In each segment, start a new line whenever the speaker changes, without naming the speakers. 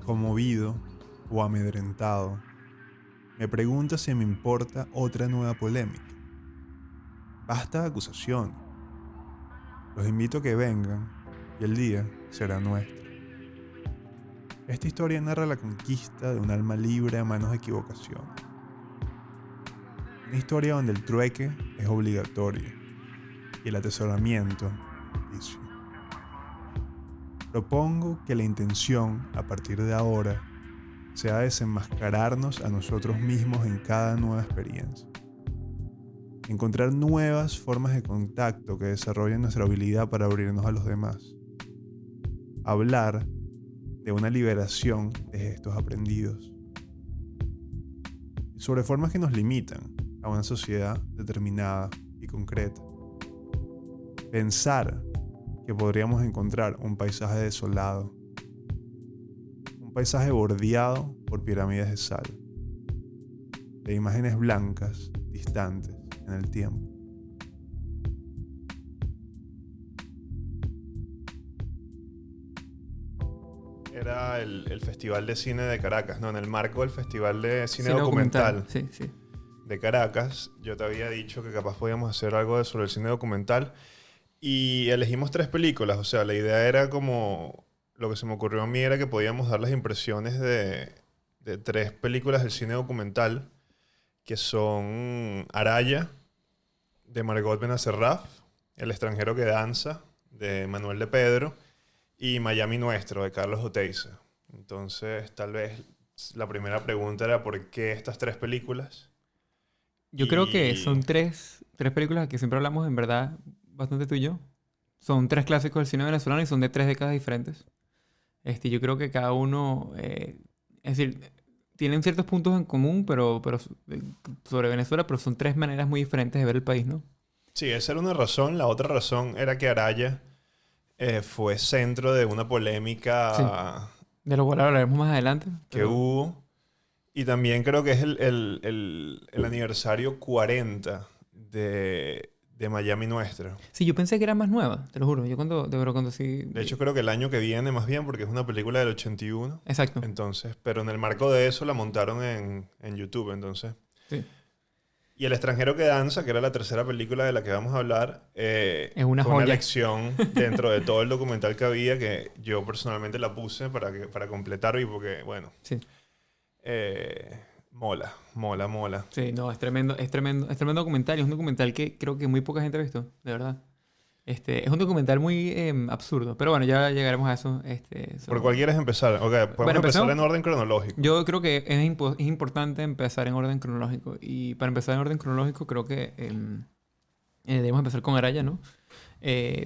conmovido o amedrentado, me pregunto si me importa otra nueva polémica. Basta de acusaciones. Los invito a que vengan y el día será nuestro. Esta historia narra la conquista de un alma libre a manos de equivocaciones. Una historia donde el trueque es obligatorio y el atesoramiento vicio. Propongo que la intención, a partir de ahora, sea desenmascararnos a nosotros mismos en cada nueva experiencia. Encontrar nuevas formas de contacto que desarrollen nuestra habilidad para abrirnos a los demás. Hablar de una liberación de gestos aprendidos. Y sobre formas que nos limitan a una sociedad determinada y concreta. Pensar que podríamos encontrar un paisaje desolado. Un paisaje bordeado por pirámides de sal. De imágenes blancas, distantes en el tiempo. Era el Festival de Cine de Caracas, ¿no? En el marco del Festival de Cine Documental.
Sí, sí.
De Caracas, yo te había dicho que capaz podíamos hacer algo sobre el cine documental y elegimos 3 películas. O sea, la idea era como, lo que se me ocurrió a mí era que podíamos dar las impresiones de 3 películas del cine documental, que son Araya, de Margot Benacerraf, El extranjero que danza, de Manuel de Pedro, y Miami Nuestro, de Carlos Oteiza. Entonces, tal vez la primera pregunta era ¿por qué estas 3 películas?
Yo creo que son tres películas que siempre hablamos, en verdad, bastante tú y yo. Son 3 clásicos del cine venezolano y son de 3 décadas diferentes. Yo creo que cada uno, es decir, tienen ciertos puntos en común, pero sobre Venezuela, pero son 3 maneras muy diferentes de ver el país, ¿no?
Sí, esa era una razón. La otra razón era que Araya fue centro de una polémica
Sí. De lo cual hablaremos más adelante.
que hubo. Y también creo que es el aniversario 40 de Miami Nuestro.
Sí, yo pensé que era más nueva, te lo juro. Yo cuando sí...
De hecho, creo que el año que viene más bien, porque es una película del 81.
Exacto.
Entonces, pero en el marco de eso la montaron en YouTube, entonces.
Sí.
Y El extranjero que danza, que era la tercera película de la que vamos a hablar,
es una
fue
joya.
una elección dentro de todo el documental que había, que yo personalmente la puse para completar y porque, bueno...
Sí.
Mola.
Sí, no, es tremendo documental. Y es un documental que creo que muy poca gente ha visto, de verdad. Es un documental muy absurdo. Pero bueno, ya llegaremos a eso.
¿Por cuál quieres empezar? Ok, podemos empezar en orden cronológico.
Yo creo que es importante empezar en orden cronológico. Y para empezar en orden cronológico, creo que debemos empezar con Araya, ¿no?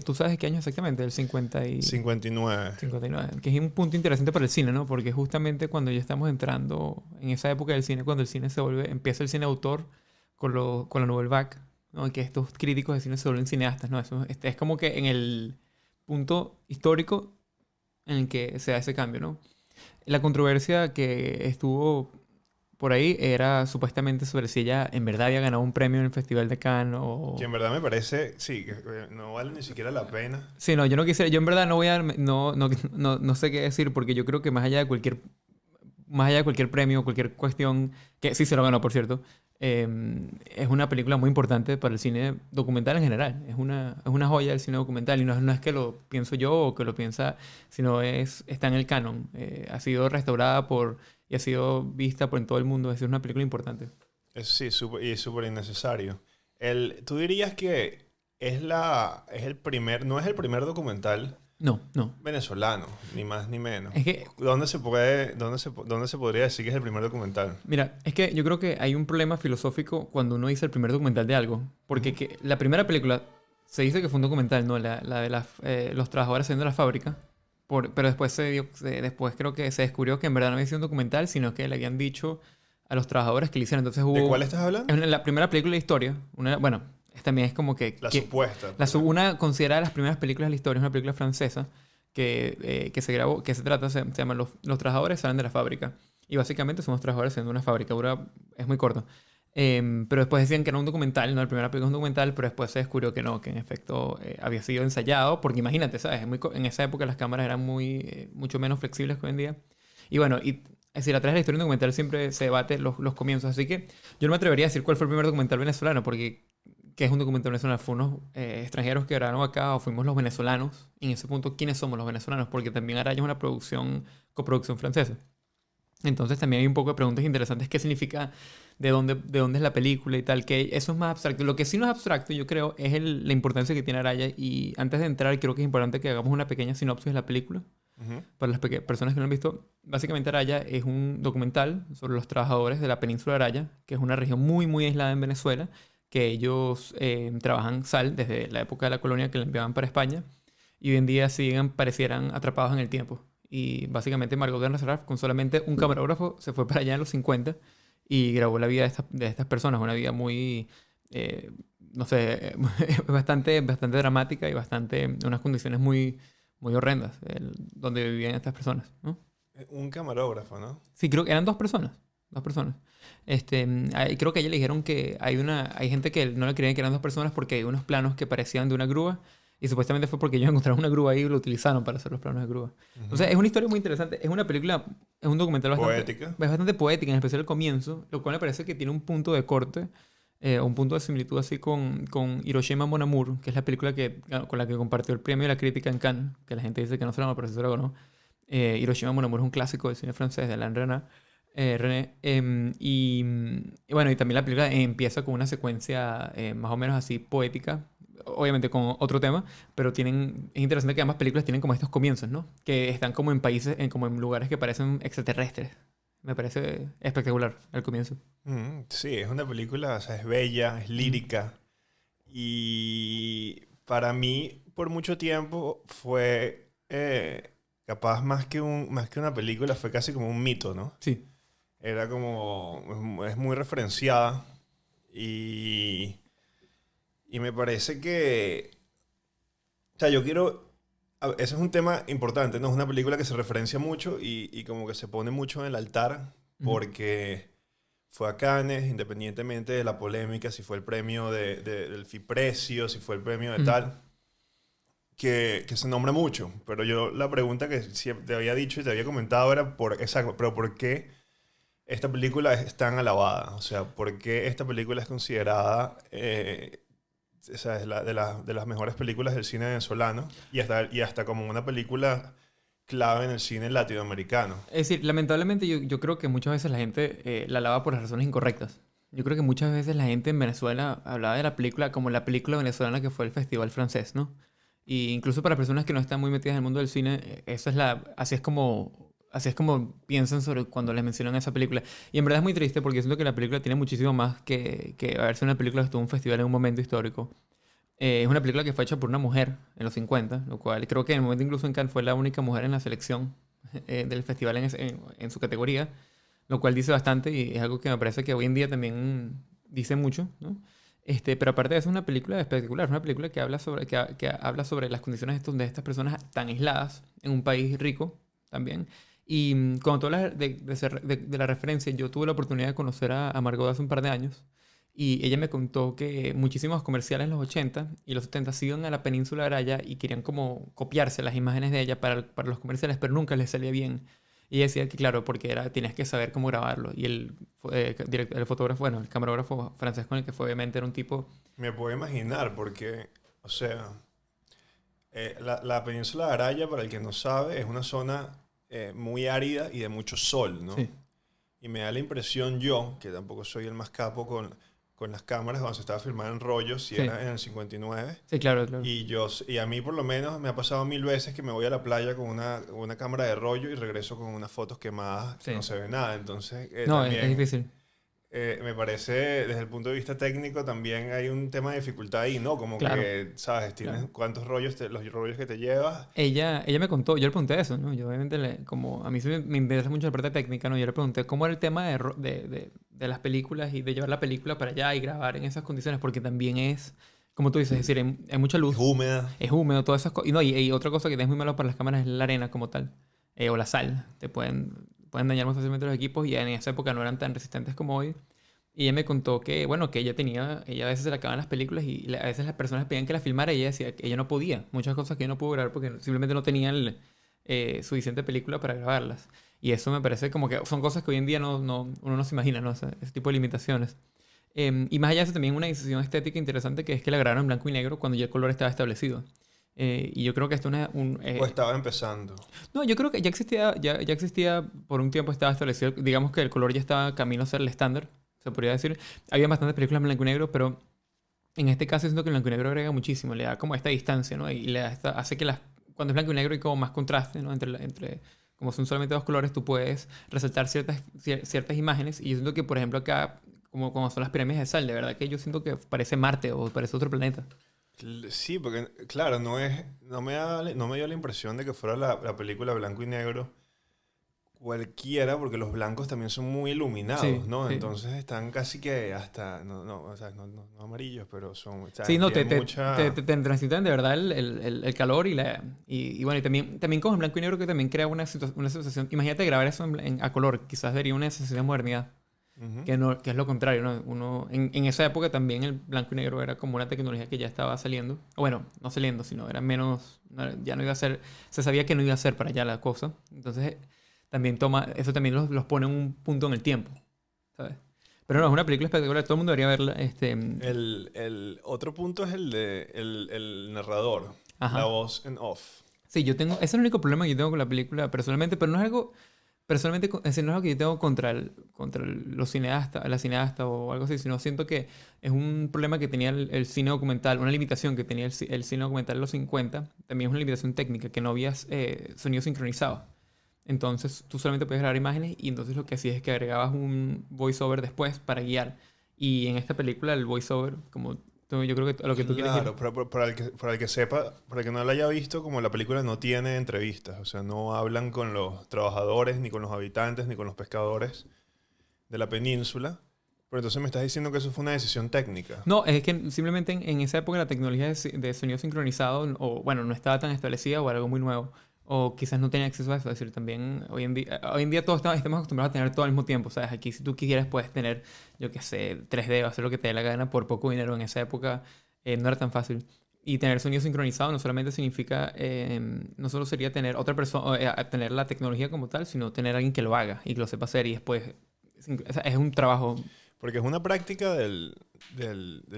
¿Tú sabes qué año exactamente? El
59.
59. Que es un punto interesante para el cine, ¿no? Porque justamente cuando ya estamos entrando en esa época del cine, cuando el cine empieza el cine autor con la Nouvelle Vague, ¿no? Y que estos críticos de cine se vuelven cineastas, ¿no? Eso es como que en el punto histórico en el que se da ese cambio, ¿no? La controversia que estuvo por ahí era supuestamente sobre si ella en verdad había ganado un premio en el Festival de Cannes o...
Que en verdad me parece, sí, que no vale ni siquiera la pena.
Sí, no, yo no quisiera, yo en verdad no sé qué decir porque yo creo que más allá de cualquier premio, cualquier cuestión, que sí se lo ganó, por cierto, es una película muy importante para el cine documental en general. Es una joya del cine documental y no es que lo pienso yo o que lo piensa, sino está en el canon. Ha sido restaurada y ha sido vista en todo el mundo. Es una película importante.
Sí, súper innecesario. ¿Tú dirías que no es el primer documental
No.
venezolano, ni más ni menos?
Es que,
¿Dónde se podría decir que es el primer documental?
mira, es que yo creo que hay un problema filosófico cuando uno dice el primer documental de algo. Porque la primera película se dice que fue un documental, ¿no? La de los trabajadores saliendo de la fábrica. Pero después después creo que se descubrió que en verdad no había sido un documental, sino que le habían dicho a los trabajadores que le hicieron. Entonces
¿De cuál estás hablando?
Es la primera película de la historia. Bueno, también es como que...
Supuesta.
Una considerada las primeras películas de la historia, es una película francesa que se grabó, se llama Los trabajadores salen de la fábrica. Y básicamente somos trabajadores en una fábrica. Es muy corto. Pero después decían que era un documental, no, la primera película es un documental, pero después se descubrió que no, que en efecto había sido ensayado, porque imagínate, ¿sabes? En esa época las cámaras eran mucho menos flexibles que hoy en día. Y bueno, es decir, atrás de la historia de un documental siempre se debate los comienzos. Así que yo no me atrevería a decir cuál fue el primer documental venezolano, porque ¿qué es un documental venezolano? ¿Fue unos extranjeros que grabaron acá o fuimos los venezolanos? Y en ese punto, ¿quiénes somos los venezolanos? Porque también Araya es una coproducción francesa. Entonces también hay un poco de preguntas interesantes. ¿Qué significa? ¿De dónde es la película y tal? Que eso es más abstracto. Lo que sí no es abstracto, yo creo, es la importancia que tiene Araya. Y antes de entrar, creo que es importante que hagamos una pequeña sinopsis de la película.
Ujú.
Para las personas que no lo han visto, básicamente Araya es un documental sobre los trabajadores de la península de Araya, que es una región muy, muy aislada en Venezuela, que ellos trabajan sal desde la época de la colonia que la enviaban para España y hoy en día parecieran atrapados en el tiempo. Y básicamente Margot Seraf, con solamente un camarógrafo, se fue para allá en los 50 y grabó la vida de estas personas, una vida muy, no sé, bastante, bastante dramática y unas condiciones muy, muy horrendas donde vivían estas personas, ¿no?
Un camarógrafo, ¿no?
Sí, creo que eran dos personas. Dos personas. Creo que a ella le dijeron que hay gente que no le creían que eran dos personas porque hay unos planos que parecían de una grúa y supuestamente fue porque ellos encontraron una grúa ahí y lo utilizaron para hacer los planos de grúa. Entonces
Ujú.
es una historia muy interesante. Es una película, es un documental
Poética.
bastante poética, en especial el comienzo, lo cual me parece que tiene un punto de corte, un punto de similitud así con Hiroshima Mon Amour, que es la película con la que compartió el premio de la crítica en Cannes, que la gente dice que no se la pero se lo ganó. Hiroshima Mon Amour es un clásico del cine francés de Alain René. Y bueno, y también la película empieza con una secuencia más o menos así poética, obviamente con otro tema, pero es interesante que ambas películas tienen como estos comienzos, ¿no? Que están como en países, como en lugares que parecen extraterrestres. Me parece espectacular el comienzo.
Sí, es una película, o sea, es bella, es
Ujú.
lírica. Y para mí, por mucho tiempo, fue capaz más que una película, fue casi como un mito, ¿no?
Sí,
Era como, es muy referenciada y, y me parece que, o sea, yo quiero, ese es un tema importante, ¿no? Es una película que se referencia mucho y como que se pone mucho en el altar
ujú,
porque fue a Cannes, independientemente de la polémica, si fue el premio del FIPRECIO, si fue el premio de
ujú.
tal, que se nombra mucho. Pero yo la pregunta que siempre te había dicho y te había comentado era, exacto, pero ¿por qué esta película es tan alabada? O sea, ¿por qué esta película es considerada, o sea, es de las mejores películas del cine venezolano y hasta como una película clave en el cine latinoamericano?
Es decir, lamentablemente yo creo que muchas veces la gente la alaba por las razones incorrectas. Yo creo que muchas veces la gente en Venezuela hablaba de la película como la película venezolana que fue el Festival Francés, ¿no? Y incluso para personas que no están muy metidas en el mundo del cine, así es como piensan sobre cuando les mencionan esa película. Y en verdad es muy triste porque siento que la película tiene muchísimo más que haberse una película que estuvo en un festival en un momento histórico. Es una película que fue hecha por una mujer en los 50, lo cual creo que en el momento incluso en Cannes fue la única mujer en la selección del festival en su categoría, lo cual dice bastante y es algo que me parece que hoy en día también dice mucho, ¿no? Pero aparte de eso es una película espectacular, es una película que habla sobre las condiciones de estas personas tan aisladas en un país rico también. Y cuando tú hablas de la referencia, yo tuve la oportunidad de conocer a Margot hace un par de años. Y ella me contó que muchísimos comerciales en los 80 y los 70 se iban a la península de Araya y querían como copiarse las imágenes de ella para los comerciales, pero nunca les salía bien. Y ella decía que, claro, porque tienes que saber cómo grabarlo. Y el fotógrafo, bueno, el camarógrafo francés con el que fue, obviamente, era un tipo.
Me puedo imaginar porque, o sea, la península de Araya, para el que no sabe, es una zona muy árida y de mucho sol, ¿no?
Sí,
Y me da la impresión yo, que tampoco soy el más capo con las cámaras, cuando se estaba filmando en rollos, si
sí,
era en el 59.
sí, claro, claro.
Y a mí por lo menos me ha pasado 1000 veces que me voy a la playa con una cámara de rollo y regreso con unas fotos quemadas que no
Sí.
se ve nada. Entonces,
No, es
también
difícil.
me parece, desde el punto de vista técnico, también hay un tema de dificultad ahí, ¿no? Como
Claro,
que, ¿sabes? Tienes
claro.
cuántos rollos, los rollos que te llevas.
Ella me contó, yo le pregunté eso, ¿no? Yo obviamente, como a mí sí me interesa mucho la parte técnica, ¿no? Yo le pregunté cómo era el tema de las películas y de llevar la película para allá y grabar en esas condiciones, porque también es, como tú dices, es decir, hay mucha
Es
luz,
húmeda.
es húmedo, todas esas cosas. Y, no, y otra cosa que es muy malo para las cámaras es la arena como tal, o la sal. Pueden dañar muy fácilmente los equipos y en esa época no eran tan resistentes como hoy. Y ella me contó que, bueno, que ella a veces se le acaban las películas y a veces las personas pedían que la filmara y ella decía que ella no podía. Muchas cosas que ella no pudo grabar porque simplemente no tenía suficiente película para grabarlas. Y eso me parece como que son cosas que hoy en día uno no se imagina, ¿no? O sea, ese tipo de limitaciones. Y más allá de eso, también una decisión estética interesante que es que la grabaron en blanco y negro cuando ya el color estaba establecido. Y yo creo que esto es
O estaba empezando.
no, yo creo que ya existía por un tiempo, estaba establecido, digamos que el color ya estaba camino a ser el estándar, se podría decir. Había bastantes películas en blanco y negro, pero en este caso siento que el blanco y negro agrega muchísimo, le da como esta distancia, ¿no? Y hace que cuando es blanco y negro hay como más contraste, ¿no? Como son solamente dos colores, tú puedes resaltar ciertas imágenes. Y yo siento que, por ejemplo, acá, como son las pirámides de sal, de verdad que yo siento que parece Marte o parece otro planeta.
Sí, porque claro, no me dio la impresión de que fuera la película blanco y negro cualquiera, porque los blancos también son muy
Sí,
iluminados, ¿no?
sí.
Entonces están casi que hasta, o sea, no amarillos, pero son, o
Sí,
sea,
no,
tienen mucha...
te transitan de verdad el calor y bueno, y también con el blanco y negro que también crea una sensación. Imagínate grabar eso a color, quizás daría una sensación de modernidad,
Ujú.
que es lo contrario, ¿no? En esa época también el blanco y negro era como una tecnología que ya estaba saliendo. O bueno, no saliendo, sino era menos, ya no iba a ser, se sabía que no iba a ser para allá la cosa. Entonces, eso también los pone en un punto en el tiempo, ¿sabes? Pero no, es una película espectacular, todo el mundo debería verla.
El otro punto es el narrador, la
Ajá.
voz en off.
Sí, ese es el único problema que yo tengo con la película personalmente, pero no es algo, personalmente, es decir, no es algo que yo tengo los cineastas, la cineasta o algo así, sino siento que es un problema que tenía el cine documental, una limitación que tenía el cine documental en los 50, también es una limitación técnica, que no había sonido sincronizado. Entonces tú solamente puedes grabar imágenes y entonces lo que hacías es que agregabas un voiceover después para guiar. Y en esta película el voiceover, yo creo que a lo que tú quieres ir.
Claro, pero para el que sepa, para el que no lo haya visto, como la película no tiene entrevistas, o sea, no hablan con los trabajadores, ni con los habitantes, ni con los pescadores de la península. Pero entonces me estás diciendo que eso fue una decisión técnica.
No, es que simplemente en esa época la tecnología de sonido sincronizado, o bueno, no estaba tan establecida o era algo muy nuevo. O quizás no tenía acceso a eso. Es decir, también hoy en día todos estamos acostumbrados a tener todo al mismo tiempo. ¿Sabes? Aquí si tú quisieras puedes tener, yo qué sé, 3D o hacer lo que te dé la gana por poco dinero. En esa época no era tan fácil. Y tener sonido sincronizado no solamente significa, no solo sería tener otra persona, tener la tecnología como tal, sino tener alguien que lo haga y que lo sepa hacer y después, o sea, es un trabajo,
Porque es una práctica del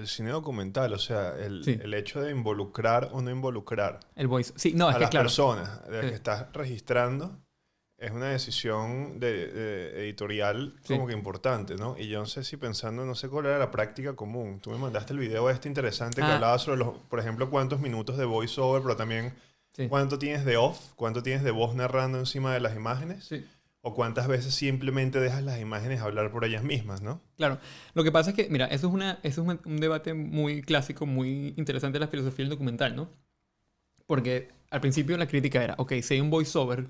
cine documental, o sea,
sí,
el hecho de involucrar o no involucrar
el voice. Sí, no, es
a
que
las
claro.
personas de las
Sí,
que estás registrando es una decisión editorial
sí.
como que importante, ¿no? Y yo no sé si pensando, no sé cuál era la práctica común. Tú me mandaste el video este interesante que
Ah,
hablaba sobre los, por ejemplo, cuántos minutos de voiceover, pero también
sí,
cuánto tienes de off, cuánto tienes de voz narrando encima de las imágenes,
sí.
o cuántas veces simplemente dejas las imágenes hablar por ellas mismas, ¿no?
Claro. Lo que pasa es que, mira, eso es un debate muy clásico, muy interesante de la filosofía del documental, ¿no? Porque al principio la crítica era, ok, si hay un voiceover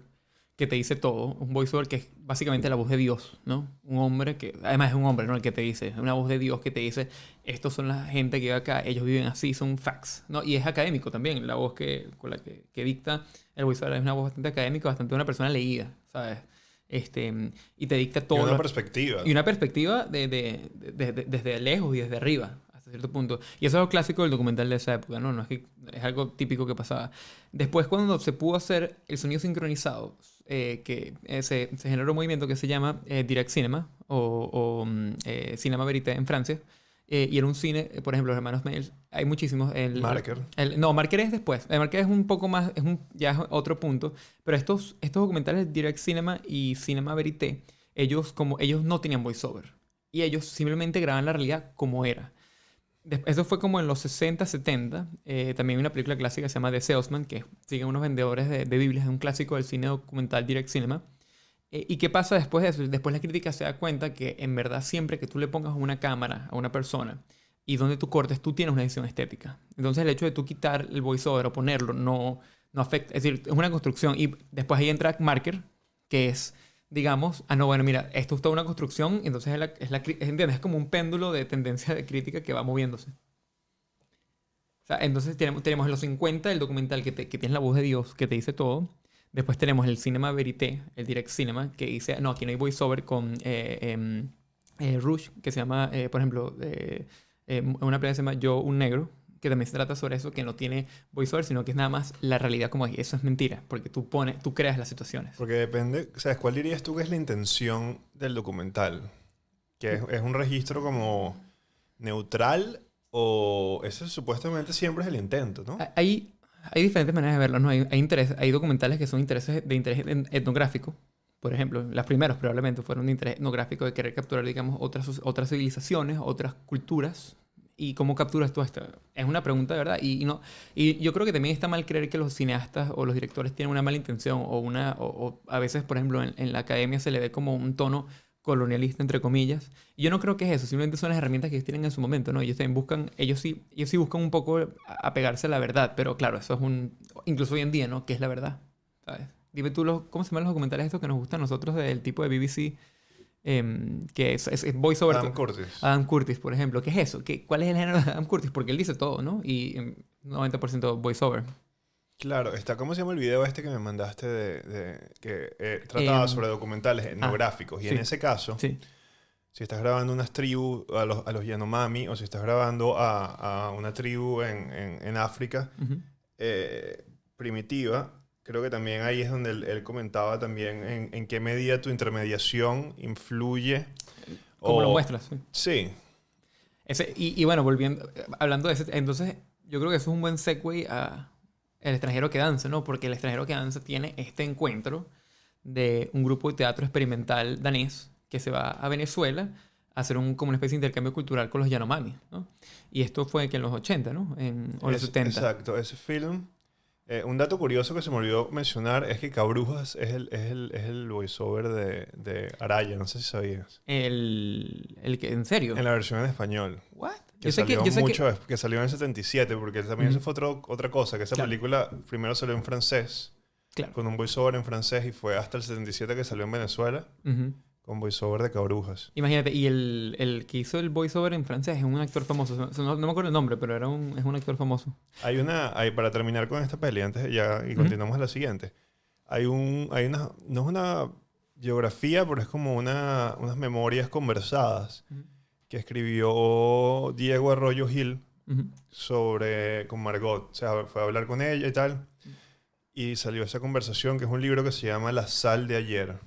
que te dice todo, un voiceover que es básicamente la voz de Dios, ¿no? Un hombre que, además es un hombre, ¿no? El que te dice, es una voz de Dios que te dice, estos son la gente que vive acá, ellos viven así, son facts, ¿no? Y es académico también, la voz con la que dicta el voiceover es una voz bastante académica, bastante una persona leída, ¿sabes? Y te dicta
Y
todo
una
lo,
perspectiva.
y una perspectiva desde lejos y desde arriba, hasta cierto punto. Y eso es algo clásico del documental de esa época, ¿no? No es que es algo típico que pasaba. Después, cuando se pudo hacer el sonido sincronizado, se generó un movimiento que se llama Direct Cinema o Cinema Verité en Francia. Y era un cine, por ejemplo, los hermanos Mails, hay muchísimos.
Marker.
No, Marker es después. El Marker es un poco más, ya es otro punto. Pero estos documentales, Direct Cinema y Cinema Verité, ellos no tenían voiceover. Y ellos simplemente graban la realidad como era. Eso fue como en los 60, 70. También hay una película clásica que se llama The Salesman, que sigue unos vendedores de Biblias, es un clásico del cine documental Direct Cinema. ¿Y qué pasa después de eso? Después la crítica se da cuenta que en verdad siempre que tú le pongas una cámara a una persona y donde tú cortes, tú tienes una edición estética. Entonces el hecho de tú quitar el voiceover o ponerlo no afecta. Es decir, es una construcción y después ahí entra Marker, que es, digamos, no, bueno, mira, esto es toda una construcción, entonces ¿entiendes? Es como un péndulo de tendencia de crítica que va moviéndose. O sea, entonces tenemos en los 50 el documental que tiene la voz de Dios, que te dice todo. Después tenemos el Cinema Verité, el Direct Cinema, que dice, no, aquí no hay voiceover con Rouge, que se llama, por ejemplo, una película que se llama Yo, un negro, que también se trata sobre eso, que no tiene voiceover, sino que es nada más la realidad como es. Eso es mentira, porque tú creas las situaciones.
Porque depende, ¿sabes? ¿Cuál dirías tú que es la intención del documental? ¿Que es un registro como neutral o ese supuestamente siempre es el intento, ¿no?
Hay diferentes maneras de verlo, ¿no? Hay documentales que son de interés etnográfico. Por ejemplo, los primeros probablemente fueron de interés etnográfico, de querer capturar, digamos, otras civilizaciones, otras culturas. ¿Y cómo capturas tú esto? Es una pregunta de verdad. Y yo creo que también está mal creer que los cineastas o los directores tienen una mala intención o a veces, por ejemplo, en la academia se le ve como un tono colonialista, entre comillas. Y yo no creo que es eso. Simplemente son las herramientas que ellos tienen en su momento, ¿no? Ellos sí buscan un poco apegarse a la verdad. Pero claro, eso es incluso hoy en día, ¿no? ¿Qué es la verdad? ¿Sabes? Dime tú, ¿cómo se llaman los documentales estos que nos gustan a nosotros del tipo de BBC? Que es voiceover.
Adam Curtis.
Adam Curtis, por ejemplo. ¿Qué es eso? ¿Cuál es el género de Adam Curtis? Porque él dice todo, ¿no? Y 90% voiceover.
Claro, está, ¿cómo se llama el video este que me mandaste que trataba sobre documentales etnográficos? Y en
sí.
ese caso,
Sí.
si estás grabando unas tribus, a los Yanomami, o si estás grabando a una tribu en África
Ujú.
primitiva, creo que también ahí es donde él comentaba también en qué medida tu intermediación influye.
Como lo muestras. Sí.
Sí,
Y bueno, hablando de ese, entonces yo creo que eso es un buen segue a El extranjero que danza, ¿no? Porque El extranjero que danza tiene este encuentro de un grupo de teatro experimental danés que se va a Venezuela a hacer como una especie de intercambio cultural con los Yanomami, ¿no? Y esto fue que en los 80, ¿no? O los 70.
Exacto, ese film. Un dato curioso que se me olvidó mencionar es que Cabrujas es el voiceover de Araya, no sé si sabías.
El que, ¿en serio?
En la versión en español.
¿What?
Que salió que salió en el 77, porque también eso fue otra cosa, que esa
Claro.
película primero salió en francés,
Claro.
con un voiceover en francés, y fue hasta el 77 que salió en Venezuela,
Ujú.
con voiceover de Cabrujas.
Imagínate, y el que hizo el voiceover en francés es un actor famoso. No me acuerdo el nombre, pero es un actor famoso.
Para terminar con esta peli, antes ya, y
Ujú.
continuamos a la siguiente, no es una biografía, pero es como unas memorias conversadas
Ujú.
que escribió Diego Arroyo Gil
Ujú.
con Margot. O sea, fue a hablar con ella y tal. Y salió esa conversación, que es un libro que se llama La sal de ayer.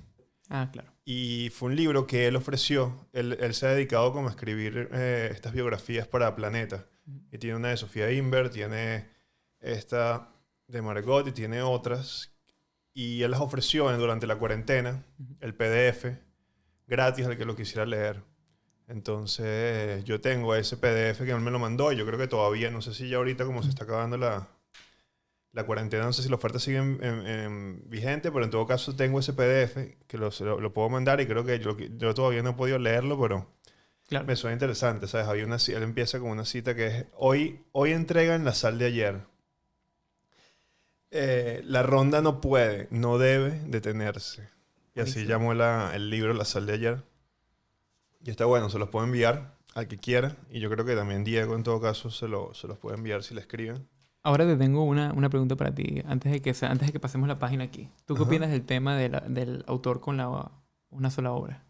Ah, claro.
Y fue un libro que él ofreció. Él se ha dedicado como a escribir estas biografías para Planeta. Y tiene una de Sofía Inver, tiene esta de Margot y tiene otras. Y él las ofreció durante la cuarentena, el PDF, gratis al que lo quisiera leer. Entonces yo tengo ese PDF que él me lo mandó. Y yo creo que todavía, no sé si ya ahorita como se está acabando la cuarentena, no sé si la oferta sigue vigente, pero en todo caso tengo ese PDF que lo puedo mandar y creo que yo todavía no he podido leerlo, pero
Claro.
me suena interesante, ¿sabes? Él empieza con una cita que es, hoy entregan la sal de ayer. La ronda no debe detenerse. Y así
Buenísimo.
llamó el libro La sal de ayer. Y está bueno, se los puedo enviar al que quiera. Y yo creo que también Diego, en todo caso, se los puede enviar si le escriben.
Ahora te tengo una pregunta para ti, antes de que pasemos la página aquí. ¿Tú qué
Ajá.
opinas del tema del autor con una sola obra?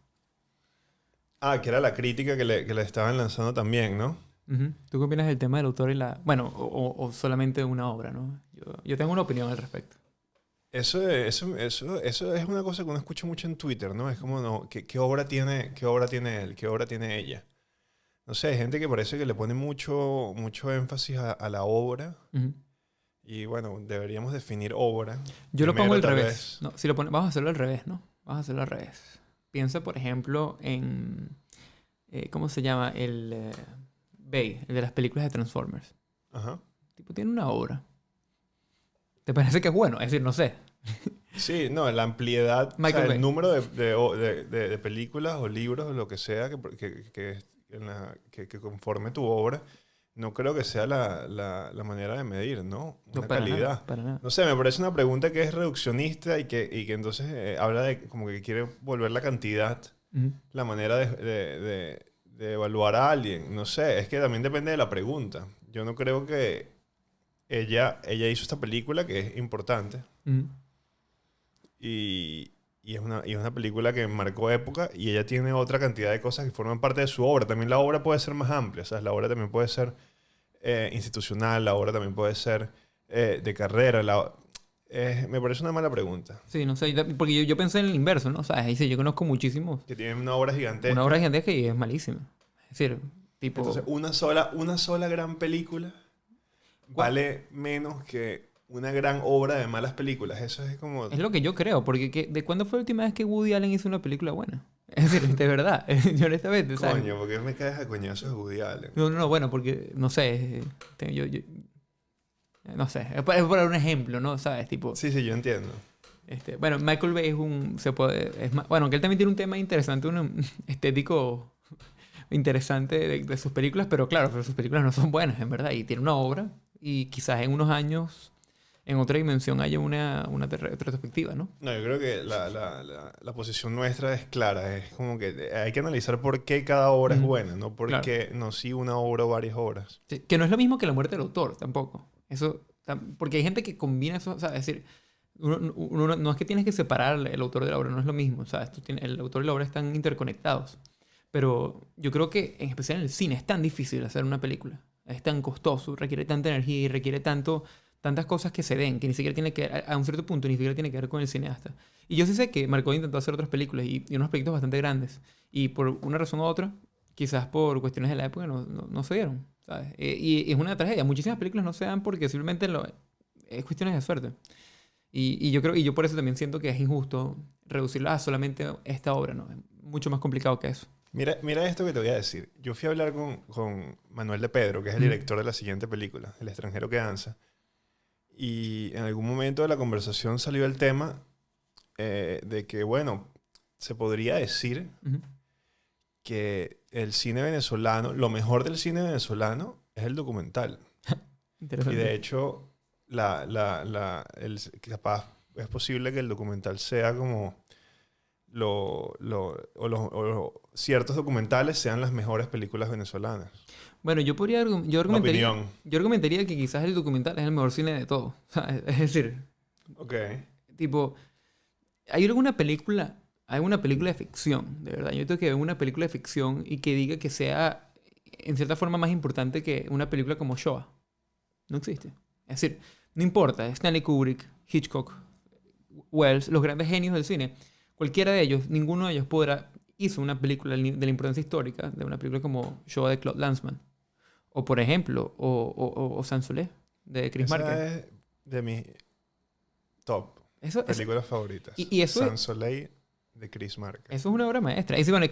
Ah, que era la crítica que le estaban lanzando también, ¿no?
Ujú. ¿Tú qué opinas del tema del autor y bueno, o solamente una obra, ¿no? Yo tengo una opinión al respecto.
Eso es una cosa que uno escucha mucho en Twitter, ¿no? Es como, no, ¿qué obra tiene él? ¿Qué obra tiene ella? No sé, hay gente que parece que le pone mucho énfasis a la obra.
Ujú.
Y bueno, deberíamos definir obra.
Yo lo
Primero,
pongo al
tal
revés.
vez.
No, vamos a hacerlo al revés, ¿no? Vamos a hacerlo al revés. Piensa, por ejemplo, en... ¿cómo se llama? El Bay, el de las películas de Transformers.
Ajá.
Tipo, tiene una obra. ¿Te parece que es bueno? Es decir, no sé.
Sí, no, la ampliedad, o
Michael
sea,
Bay.
el número de películas o libros o lo que sea que conforme tu obra, no creo que sea la manera de medir, ¿no?
No,
Una
para
calidad.
nada, para nada.
No sé, me parece una pregunta que es reduccionista y que entonces habla de como que quiere volver la cantidad,
Ujú.
la manera de evaluar a alguien. No sé, es que también depende de la pregunta. Yo no creo que ella hizo esta película que es importante.
Ujú.
Y es una película que marcó época y ella tiene otra cantidad de cosas que forman parte de su obra. También la obra puede ser más amplia, ¿sabes? La obra también puede ser institucional, la obra también puede ser de carrera. Me parece una mala pregunta.
Sí, no sé, porque yo pensé en el inverso, ¿no? O sea, dice, yo conozco muchísimos.
Que tienen una obra
Una
gigantesca.
obra gigantesca y es malísima. Es decir, tipo...
Entonces, una sola gran película vale menos que una gran obra de malas películas. Eso es como...
Es lo que yo creo, porque ¿de cuándo fue la última vez que Woody Allen hizo una película buena? Es decir, de verdad, yo honestamente, ¿sabes?
Coño, ¿por qué me caes a coñazos de Woody Allen?
No, bueno, porque, no sé, no sé, es para dar un ejemplo, ¿no? ¿Sabes? Tipo,
Sí, sí, yo entiendo.
bueno, Michael Bay bueno, aunque él también tiene un tema interesante, estético interesante de sus películas, pero claro, pero sus películas no son buenas, en verdad, y tiene una obra, y quizás en unos años, en otra dimensión, haya una retrospectiva, ¿no?
No, yo creo que la posición nuestra es clara. Es como que hay que analizar por qué cada obra es buena, no por
Claro.
qué no si una obra o varias obras.
Sí, que no es lo mismo que la muerte del autor, tampoco. Porque hay gente que combina eso, o sea, es decir, uno no es que tienes que separar el autor de la obra, no es lo mismo, ¿sabes? El autor y la obra están interconectados. Pero yo creo que, en especial en el cine, es tan difícil hacer una película. Es tan costoso, requiere tanta energía y requiere tantas cosas que se den, que ni siquiera tiene que a un cierto punto, ni siquiera tiene que ver con el cineasta. Y yo sí sé que Marconi intentó hacer otras películas y unos proyectos bastante grandes. Y por una razón u otra, quizás por cuestiones de la época, no se dieron, ¿sabes? Y es una tragedia. Muchísimas películas no se dan porque simplemente es cuestiones de suerte. Y yo por eso también siento que es injusto reducirla a solamente esta obra, ¿no? Es mucho más complicado que eso.
Mira esto que te voy a decir. Yo fui a hablar con Manuel de Pedro, que es el director de la siguiente película, El extranjero que danza. Y en algún momento de la conversación salió el tema de que, bueno, se podría decir
Ujú.
que el cine venezolano, lo mejor del cine venezolano es el documental. Y
Interesante.
de hecho, capaz es posible que el documental sea como ciertos documentales sean las mejores películas venezolanas.
Bueno,
Una opinión.
yo argumentaría que quizás el documental es el mejor cine de todo. ¿Sabes? Es decir,
Ok.
tipo, hay una película de ficción, de verdad. Yo tengo que ver una película de ficción y que diga que sea, en cierta forma, más importante que una película como Shoah. No existe. Es decir, no importa, Stanley Kubrick, Hitchcock, Wells, los grandes genios del cine, cualquiera de ellos, ninguno de ellos hizo una película de la importancia histórica de una película como Shoah de Claude Lanzmann. O por ejemplo, o Sans-Soleil de Chris
Esa
Marker.
es de mis top
Eso,
películas favoritas.
y eso
Sans Soleil de Chris Marker.
eso es una obra maestra. Y sí, bueno,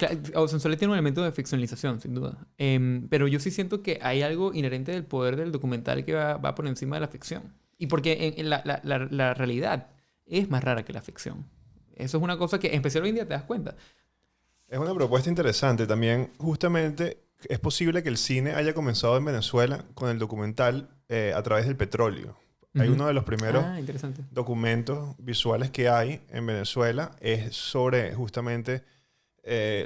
Sans-Soleil tiene un elemento de ficcionalización, sin duda. Pero yo sí siento que hay algo inherente del poder del documental que va por encima de la ficción. Y porque la realidad es más rara que la ficción. Eso es una cosa que, en especial hoy en día, te das cuenta.
Es una propuesta interesante. También, justamente, es posible que el cine haya comenzado en Venezuela con el documental a través del petróleo. Hay
Ujú.
uno de los primeros
Interesante.
documentos visuales que hay en Venezuela es sobre justamente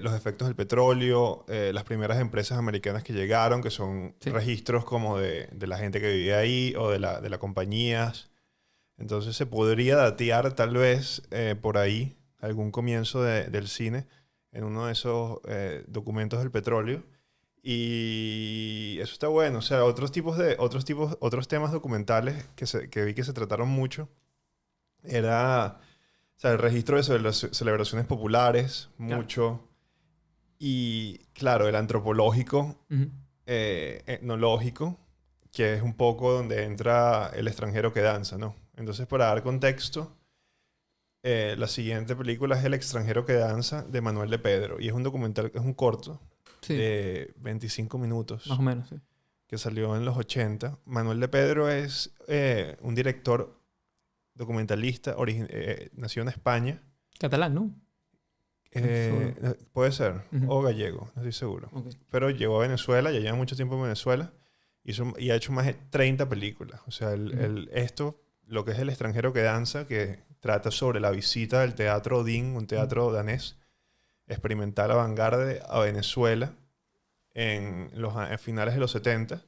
los efectos del petróleo, las primeras empresas americanas que llegaron, que son
Sí.
registros como de la gente que vivía ahí o de las compañías. Entonces se podría datear tal vez por ahí algún comienzo del cine en uno de esos documentos del petróleo. Y eso está bueno. O sea, otros temas documentales que vi que se trataron mucho era, o sea, el registro de celebraciones populares,
Claro.
mucho. Y claro, el antropológico,
Ujú.
etnológico, que es un poco donde entra el extranjero que danza, ¿no? Entonces, para dar contexto, la siguiente película es El extranjero que danza de Manuel de Pedro. Y es un documental, es un corto
Sí,
de 25 minutos
más o menos, sí.
que salió en los 80. Manuel de Pedro es un director documentalista, nació en España.
Catalán, ¿no? Seguro.
Puede ser,
Ujú.
o gallego, no estoy seguro.
Ok.
Pero llegó a Venezuela, ya lleva mucho tiempo en Venezuela, y ha hecho más de 30 películas. O sea, lo que es El extranjero que danza, que trata sobre la visita del Teatro Odín, un teatro danés, experimental avant-garde a Venezuela a finales de los 70.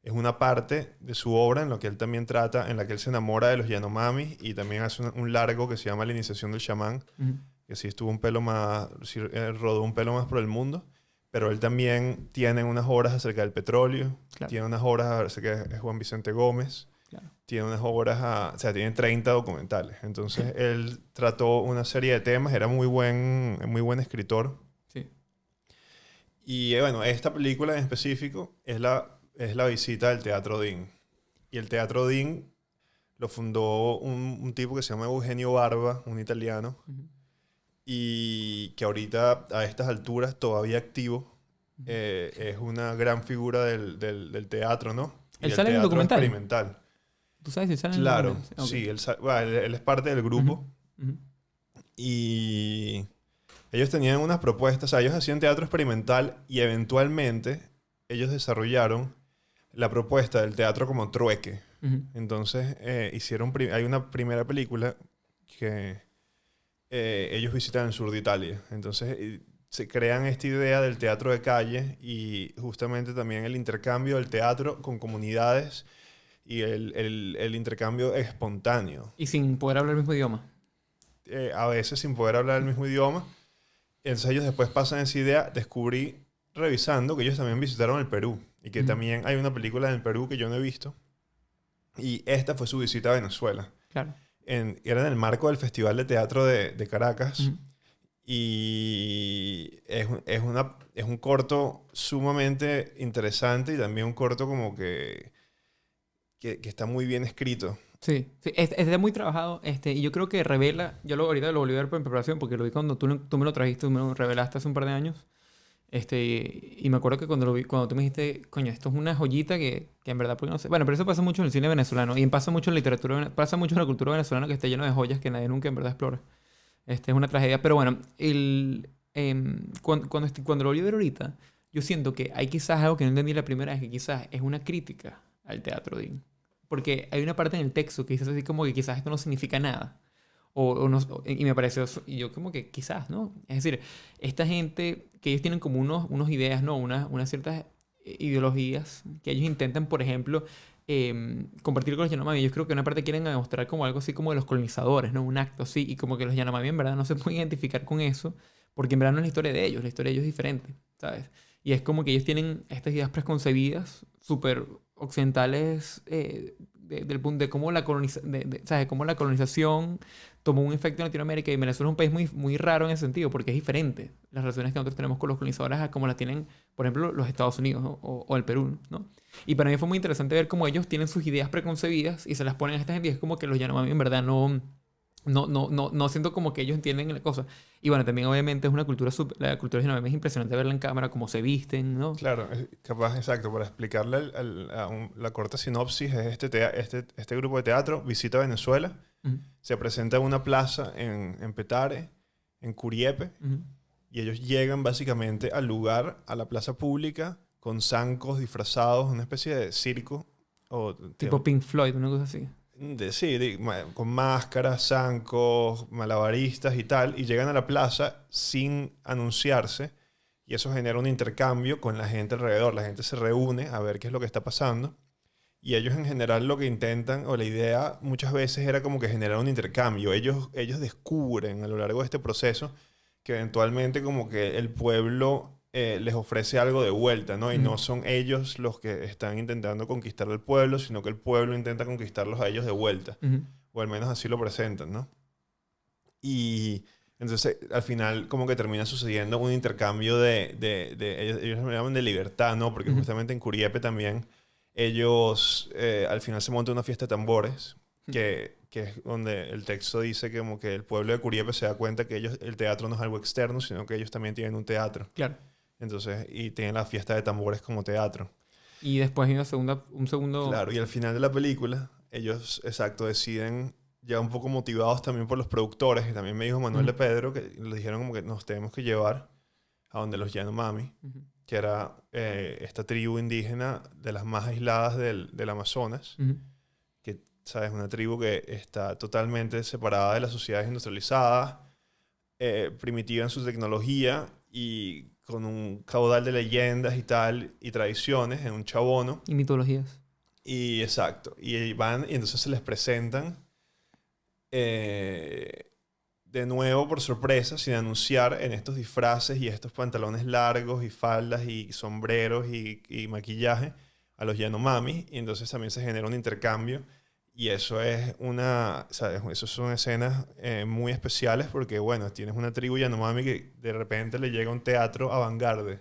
Es una parte de su obra en la que él también trata, en la que él se enamora de los Yanomamis y también hace un largo que se llama La iniciación del chamán,
Ujú.
que sí estuvo un pelo más, sí, rodó un pelo más por el mundo. pero él también tiene unas obras acerca del petróleo,
Claro.
tiene unas obras acerca de Juan Vicente Gómez,
Claro.
tiene unas obras, o sea, tiene 30 documentales. Entonces, él trató una serie de temas, era muy buen escritor.
Sí.
Y bueno, esta película en específico es la visita del Teatro Dean. Y el Teatro Dean lo fundó un tipo que se llama Eugenio Barba, un italiano,
Ujú.
y que ahorita a estas alturas todavía activo. Es una gran figura del teatro, ¿no? Y
¿Él
del
sale en el
teatro
documental?
experimental.
¿Tú sabes si él sale en el
Claro,
documental? Ok.
sí, bueno, él es parte del
Ujú.
grupo
Ujú.
y ellos tenían unas propuestas, o sea, ellos hacían teatro experimental y eventualmente ellos desarrollaron la propuesta del teatro como trueque.
Ujú.
Entonces, hay una primera película que ellos visitan el sur de Italia. Entonces, se crean esta idea del teatro de calle y justamente también el intercambio del teatro con comunidades y el intercambio espontáneo.
Y sin poder hablar el mismo idioma.
A veces sin poder hablar el mismo idioma. Entonces ellos después pasan esa idea. Descubrí, revisando, que ellos también visitaron el Perú y que
Ujú.
también hay una película en el Perú que yo no he visto. Y esta fue su visita a Venezuela.
Claro.
Era en el marco del Festival de Teatro de Caracas.
Ujú.
Y es un corto sumamente interesante y también un corto como que está muy bien escrito.
Sí, sí, está muy trabajado, y yo creo que revela, ahorita lo volví a ver en preparación porque lo vi cuando tú me lo trajiste, tú me lo revelaste hace un par de años, y me acuerdo que cuando lo vi, cuando tú me dijiste, coño, esto es una joyita que en verdad, porque no sé, bueno, pero eso pasa mucho en el cine venezolano, y pasa mucho en la literatura, pasa mucho en la cultura venezolana que está lleno de joyas que nadie nunca en verdad explora. Es una tragedia, pero bueno, cuando lo volví a ver ahorita, yo siento que hay quizás algo que no entendí la primera vez, que quizás es una crítica al teatro, Dean. Porque hay una parte en el texto que dice así como que quizás esto no significa nada. Y me pareció, y yo como que quizás, ¿no? Es decir, esta gente que ellos tienen como unos ideas, ¿no? Unas ciertas ideologías que ellos intentan, por ejemplo, compartir con los Yanomami. Yo creo que una parte quieren demostrar como algo así como de los colonizadores, ¿no? Un acto así, y como que los Yanomami en verdad no se pueden identificar con eso, porque en verdad no es la historia de ellos, la historia de ellos es diferente, ¿sabes? Y es como que ellos tienen estas ideas preconcebidas, súper occidentales, del punto de cómo ¿sabes? Cómo la colonización tomó un efecto en Latinoamérica, y Venezuela es un país muy, muy raro en ese sentido, porque es diferente las relaciones que nosotros tenemos con los colonizadores a como las tienen, por ejemplo, los Estados Unidos, ¿no? O el Perú, ¿no? Y para mí fue muy interesante ver cómo ellos tienen sus ideas preconcebidas y se las ponen a esta gente, y es como que los Yanomami en verdad no siento como que ellos entienden la cosa. Y bueno, también obviamente es una cultura, la cultura Yanomami es impresionante verla en cámara, cómo se visten, ¿no?
Claro, capaz, exacto, para explicarle la corta sinopsis, es este grupo de teatro visita Venezuela,
Ujú.
se presenta en una plaza en Petare, en Curiepe,
Ujú.
y ellos llegan básicamente al lugar, a la plaza pública, con zancos disfrazados, una especie de circo, o
Tipo Pink Floyd, una cosa así.
sí, con máscaras, zancos, malabaristas y tal, y llegan a la plaza sin anunciarse, y eso genera un intercambio con la gente alrededor. La gente se reúne a ver qué es lo que está pasando, y ellos en general lo que intentan, o la idea muchas veces era como que generar un intercambio. Ellos descubren a lo largo de este proceso que eventualmente como que el pueblo les ofrece algo de vuelta, ¿no? Y
Ujú.
no son ellos los que están intentando conquistar al pueblo, sino que el pueblo intenta conquistarlos a ellos de vuelta.
Ujú.
O al menos así lo presentan, ¿no? Y entonces al final como que termina sucediendo un intercambio ellos me llaman de libertad, ¿no? Porque
Ujú.
justamente en Curiepe también ellos al final se monta una fiesta de tambores,
Ujú.
que es donde el texto dice que como que el pueblo de Curiepe se da cuenta que el teatro no es algo externo, sino que ellos también tienen un teatro.
Claro.
Entonces, y tienen la fiesta de tambores como teatro.
Y después hay un segundo...
Claro, y al final de la película, ellos, exacto, deciden, ya un poco motivados también por los productores, y también me dijo Manuel
Ujú.
de Pedro, que le dijeron como que nos tenemos que llevar a donde los Yanomami,
Ujú.
que era esta tribu indígena de las más aisladas del Amazonas,
Ujú.
que, ¿sabes? Una tribu que está totalmente separada de las sociedades industrializadas, primitiva en su tecnología y con un caudal de leyendas y tal, y tradiciones en un chabono.
Y mitologías.
Y exacto. Y van y entonces se les presentan eh, de nuevo por sorpresa, sin anunciar, en estos disfraces y estos pantalones largos y faldas y sombreros y maquillaje a los Yanomami. Y entonces también se genera un intercambio. Y eso es ¿sabes? Eso son escenas muy especiales porque, bueno, tienes una tribu Yanomami que de repente le llega a un teatro avant-garde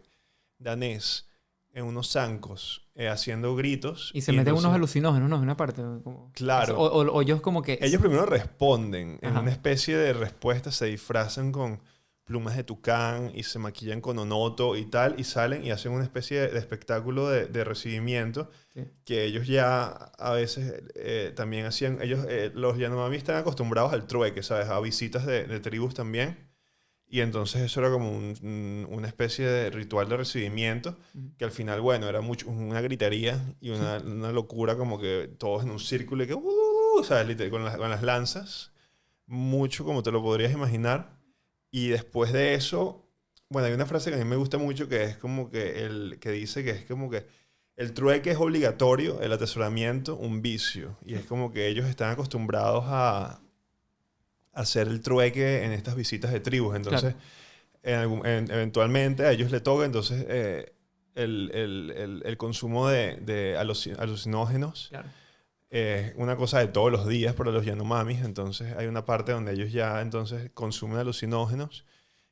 danés en unos zancos haciendo gritos.
Y se
Y
meten unos
entonces,
alucinógenos, ¿no? En una parte. Como,
claro,
o ellos como que...
ellos primero responden en
Ajá.
una especie de respuesta, se disfrazan con plumas de tucán y se maquillan con onoto y tal, y salen y hacen una especie de espectáculo de recibimiento
Sí.
que ellos ya a veces también hacían. Los Yanomami están acostumbrados al trueque, ¿sabes? A visitas de tribus también. Y entonces eso era como una especie de ritual de recibimiento
Ujú.
que al final, bueno, era mucho, una gritería y una locura como que todos en un círculo y que, ¿sabes? Con las lanzas, mucho como te lo podrías imaginar. Y después de eso, bueno, hay una frase que a mí me gusta mucho que es como que dice que es como que el trueque es obligatorio, el atesoramiento un vicio. Y es como que ellos están acostumbrados a hacer el trueque en estas visitas de tribus.
Claro.
Entonces, eventualmente a ellos le toca, entonces el consumo de alucinógenos
Claro.
es una cosa de todos los días para los Yanomamis. Entonces hay una parte donde ellos ya entonces consumen alucinógenos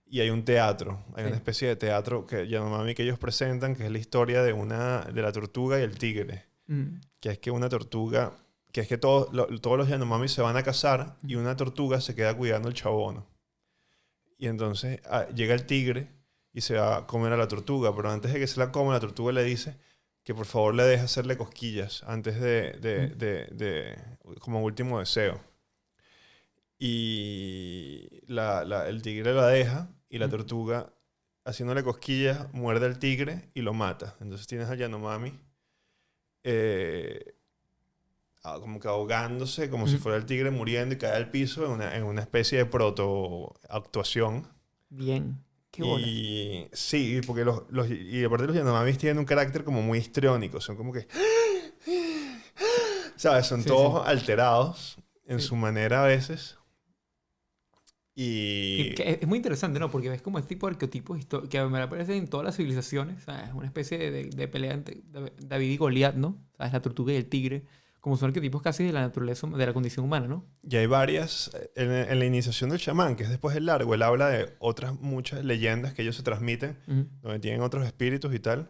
y hay un teatro, hay una
Sí.
especie de teatro Yanomami que ellos presentan, que es la historia de la tortuga y el tigre,
Mm.
que es que una tortuga, que es que todos los Yanomami se van a casar y
Mm.
una tortuga se queda cuidando el chabono. Y entonces llega el tigre y se va a comer a la tortuga, pero antes de que se la coma, la tortuga le dice que por favor le deje hacerle cosquillas antes
Mm.
como último deseo. Y el tigre la deja y la
Mm.
tortuga, haciéndole cosquillas, muerde al tigre y lo mata. Entonces tienes a Yanomami eh, como que ahogándose, como si
Mm.
fuera el tigre muriendo y cae al piso en una especie de proto-actuación.
Bien. Qué bolas.
Y sí, porque y aparte los Yanomamis tienen un carácter como muy histriónico, son como que, ¿sabes? Son
Sí, sí.
todos alterados en
Sí.
su manera a veces.
Y
Y
que es muy interesante, ¿no? Porque ves como este tipo de arquetipos que me aparecen en todas las civilizaciones. ¿Sabes? Una especie de pelea entre David y Goliat, ¿no? ¿Sabes? La tortuga y el tigre. Como son arquetipos casi de la naturaleza, de la condición humana, ¿no?
y hay varias, en la iniciación del chamán, que es después del largo, él habla de otras muchas leyendas que ellos se transmiten,
Ujú.
donde tienen otros espíritus y tal.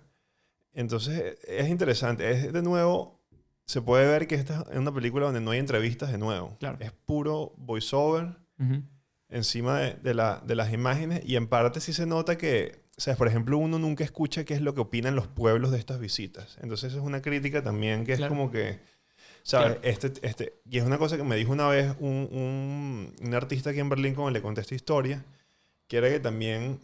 Entonces es interesante, es de nuevo, se puede ver que esta es una película donde no hay entrevistas de nuevo,
Claro.
es puro voiceover
Ujú.
encima de las imágenes y en parte sí se nota que, o sea, por ejemplo, uno nunca escucha qué es lo que opinan los pueblos de estas visitas. Entonces es una crítica también que es
Claro.
como que, ¿sabes?
Claro.
Y es una cosa que me dijo una vez un artista aquí en Berlín cuando le conté esta historia, que era que también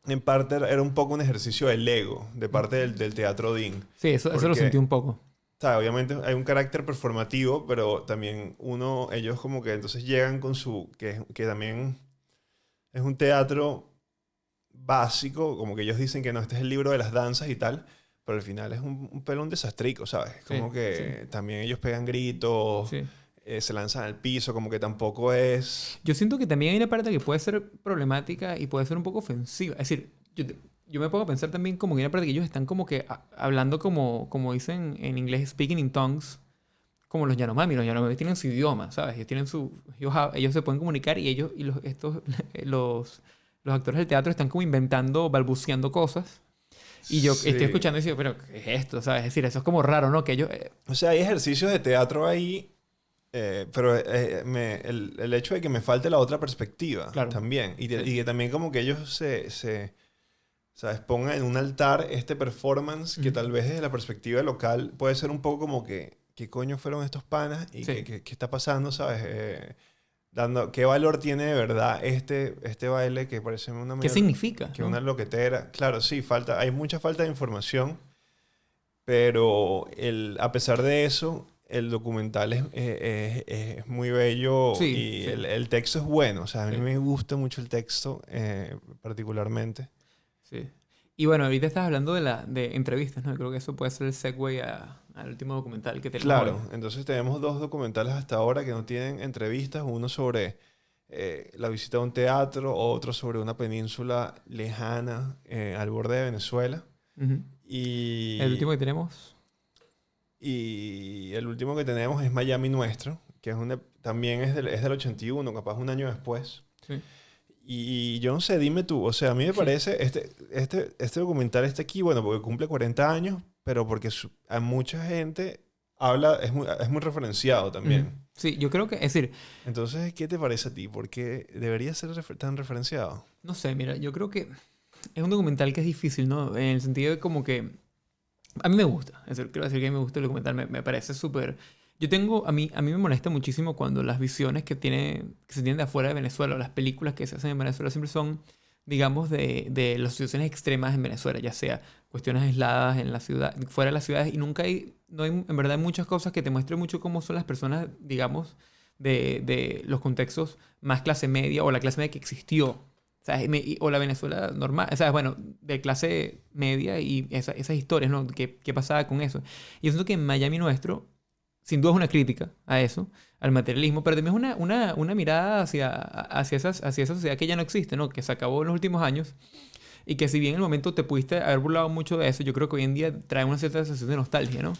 en parte era un poco un ejercicio del ego, de parte del teatro DIN.
Sí, eso lo sentí
Porque
un poco.
sea, obviamente hay un carácter performativo, pero también ellos como que entonces llegan con que también es un teatro básico, como que ellos dicen que no, este es el libro de las danzas y tal, pero al final es un pelo un desastrico, ¿sabes?
Sí,
Como
sí,
que también ellos pegan gritos,
sí.
se lanzan al piso, como que tampoco es...
Yo siento que también hay una parte que puede ser problemática y puede ser un poco ofensiva. Es decir, yo me pongo a pensar también como que hay una parte que ellos están como que hablando como dicen en inglés, speaking in tongues, como los Yanomami. Los Yanomami tienen su idioma, ¿sabes? Ellos tienen ellos se pueden comunicar y ellos y los actores del teatro están como inventando, balbuceando cosas. Y yo estoy
Sí.
escuchando y digo, pero ¿qué es esto? ¿Sabes? Es decir, eso es como raro, ¿no? Que ellos...
O sea, hay ejercicios de teatro ahí, pero el hecho de que me falte la otra perspectiva
claro.
también,
Sí.
y que también como que ellos ¿sabes? Pongan en un altar este performance que
Ujú.
tal vez desde la perspectiva local puede ser un poco como que, ¿qué coño fueron estos panas? ¿Y
Sí.
qué está pasando? ¿Sabes? ¿Qué valor tiene de verdad este baile que parece
¿Qué significa,
que una
no?
loquetera? Claro, sí, hay mucha falta de información, pero a pesar de eso, el documental es muy bello
Sí,
y
sí,
el texto es bueno. O sea, a mí
sí.
me gusta mucho el texto particularmente.
Sí. Y bueno, ahorita estás hablando de entrevistas, ¿no? Creo que eso puede ser el segue al último documental que tenemos hoy.
Claro, entonces tenemos dos documentales hasta ahora que no tienen entrevistas, uno sobre la visita a un teatro, otro sobre una península lejana al borde de Venezuela.
Ujú. El último
Y,
que tenemos.
y el último que tenemos es Miami Nuestro, que también es del 81, capaz un año después.
Sí.
Y yo no sé, dime tú, o sea, a mí me parece, este documental está aquí, bueno, porque cumple 40 años, pero porque a mucha gente es muy referenciado
Ujú.
también.
Sí, yo creo que, es decir,
Entonces, ¿qué te parece a ti? ¿Por qué debería ser tan referenciado?
no sé, mira, yo creo que es un documental que es difícil, ¿no? En el sentido de como que a mí me gusta, es decir, quiero decir que me gusta el documental, me parece súper... Yo tengo, a mí me molesta muchísimo cuando las visiones que se tienen de afuera de Venezuela o las películas que se hacen en Venezuela siempre son, digamos, de las situaciones extremas en Venezuela, ya sea cuestiones aisladas en la ciudad, fuera de las ciudades, y nunca hay, no hay, en verdad, muchas cosas que te muestren mucho cómo son las personas, digamos, de los contextos más clase media o la clase media que existió. ¿Sabes? O la Venezuela normal, o sea, bueno, de clase media y esas historias, ¿no? ¿Qué pasaba con eso? Y yo siento que en Miami Nuestro, sin duda es una crítica a eso, al materialismo, pero también es una mirada hacia esa sociedad que ya no existe, ¿no? Que se acabó en los últimos años y que si bien en el momento te pudiste haber burlado mucho de eso, yo creo que hoy en día trae una cierta sensación de nostalgia, ¿no?